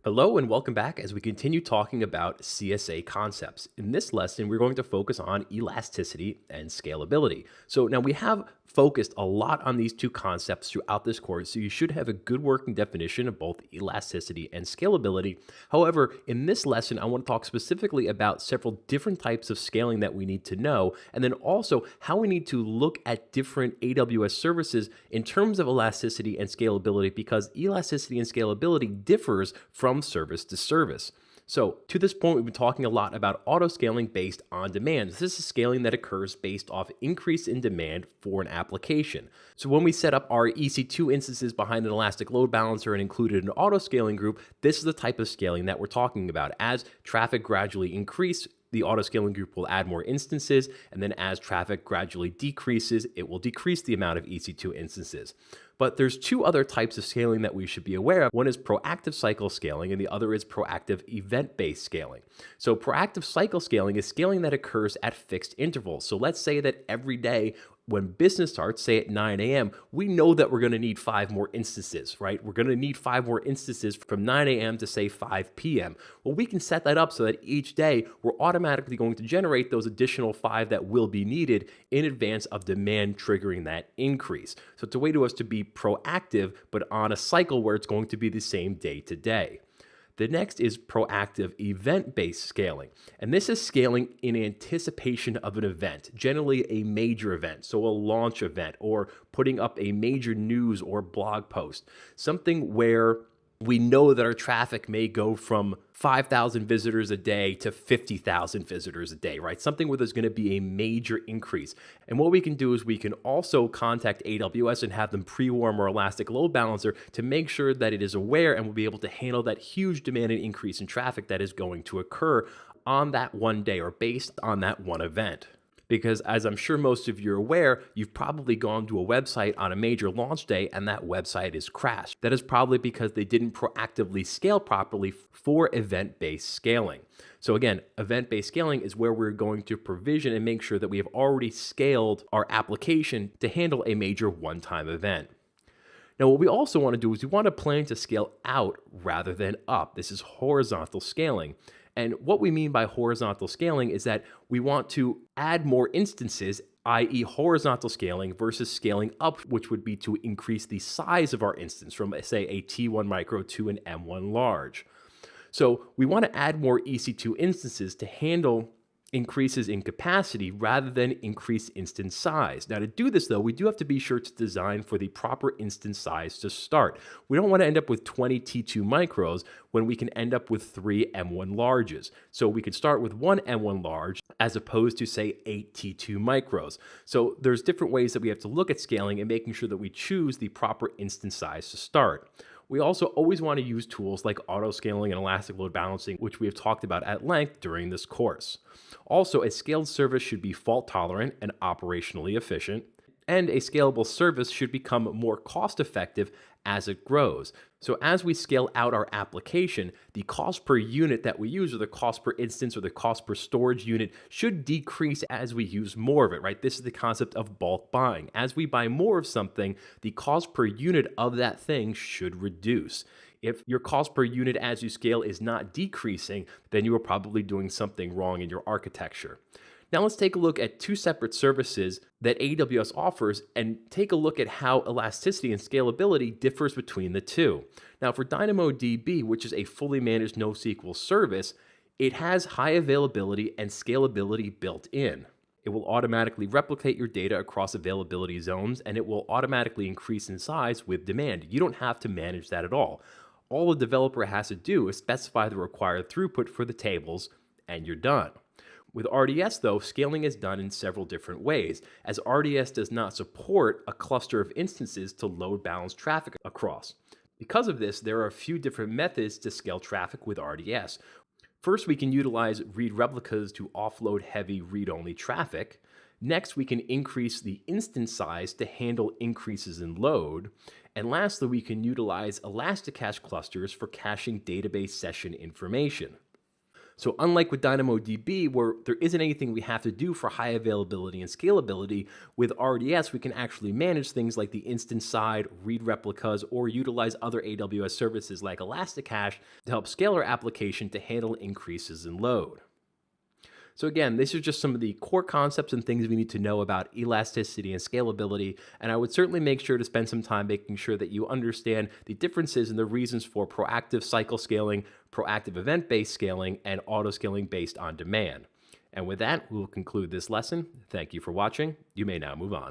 Hello and welcome back as we continue talking about CSA concepts. In this lesson, we're going to focus on elasticity and scalability. So now we have focused a lot on these two concepts throughout this course, so you should have a good working definition of both elasticity and scalability. However, in this lesson, I want to talk specifically about several different types of scaling that we need to know, and then also how we need to look at different AWS services in terms of elasticity and scalability, because elasticity and scalability differs from service to service. So to this point, we've been talking a lot about auto scaling based on demand. This is scaling that occurs based off increase in demand for an application. So when we set up our EC2 instances behind an elastic load balancer and included an auto scaling group, this is the type of scaling that we're talking about. As traffic gradually increases, the auto scaling group will add more instances, and then as traffic gradually decreases, it will decrease the amount of EC2 instances. But there's two other types of scaling that we should be aware of. One is proactive cycle scaling, and the other is proactive event-based scaling. So proactive cycle scaling is scaling that occurs at fixed intervals. So let's say that every day when business starts, say at 9 a.m., we know that we're going to need 5 more instances, right? We're going to need 5 more instances from 9 a.m. to say 5 p.m. Well, we can set that up so that each day we're automatically going to generate those additional 5 that will be needed in advance of demand triggering that increase. So it's a way to us to be proactive, but on a cycle where it's going to be the same day to day. The next is proactive event-based scaling. And this is scaling in anticipation of an event, generally a major event, so a launch event or putting up a major news or blog post, something where we know that our traffic may go from 5,000 visitors a day to 50,000 visitors a day, right? Something where there's going to be a major increase. And what we can do is we can also contact AWS and have them pre-warm our Elastic Load Balancer to make sure that it is aware and will be able to handle that huge demand and increase in traffic that is going to occur on that one day or based on that one event. Because as I'm sure most of you are aware, you've probably gone to a website on a major launch day and that website is crashed. That is probably because they didn't proactively scale properly for event-based scaling. So again, event-based scaling is where we're going to provision and make sure that we have already scaled our application to handle a major one-time event. Now, what we also want to do is we want to plan to scale out rather than up. This is horizontal scaling. And what we mean by horizontal scaling is that we want to add more instances, i.e. horizontal scaling versus scaling up, which would be to increase the size of our instance from, say, a T1 micro to an M1 large. So we want to add more EC2 instances to handle increases in capacity rather than increase instance size. Now to do this though, we do have to be sure to design for the proper instance size to start. We don't want to end up with 20 T2 micros when we can end up with 3 M1 larges. So we could start with 1 M1 large as opposed to say 8 T2 micros. So there's different ways that we have to look at scaling and making sure that we choose the proper instance size to start. We also always want to use tools like auto scaling and elastic load balancing, which we have talked about at length during this course. Also, a scaled service should be fault tolerant and operationally efficient, and a scalable service should become more cost effective as it grows. So as we scale out our application, the cost per unit that we use, or the cost per instance, or the cost per storage unit should decrease as we use more of it, right? This is the concept of bulk buying. As we buy more of something, the cost per unit of that thing should reduce. If your cost per unit as you scale is not decreasing, then you are probably doing something wrong in your architecture. Now let's take a look at two separate services that AWS offers and take a look at how elasticity and scalability differs between the two. Now for DynamoDB, which is a fully managed NoSQL service, it has high availability and scalability built in. It will automatically replicate your data across availability zones, and it will automatically increase in size with demand. You don't have to manage that at all. All the developer has to do is specify the required throughput for the tables, and you're done. With RDS, though, scaling is done in several different ways, as RDS does not support a cluster of instances to load balance traffic across. Because of this, there are a few different methods to scale traffic with RDS. First, we can utilize read replicas to offload heavy read-only traffic. Next, we can increase the instance size to handle increases in load. And lastly, we can utilize Elasticache clusters for caching database session information. So unlike with DynamoDB, where there isn't anything we have to do for high availability and scalability, with RDS, we can actually manage things like the instance side, read replicas, or utilize other AWS services like Elasticache to help scale our application to handle increases in load. So again, these are just some of the core concepts and things we need to know about elasticity and scalability, and I would certainly make sure to spend some time making sure that you understand the differences and the reasons for proactive cycle scaling, proactive event-based scaling, and auto-scaling based on demand. And with that, we'll conclude this lesson. Thank you for watching. You may now move on.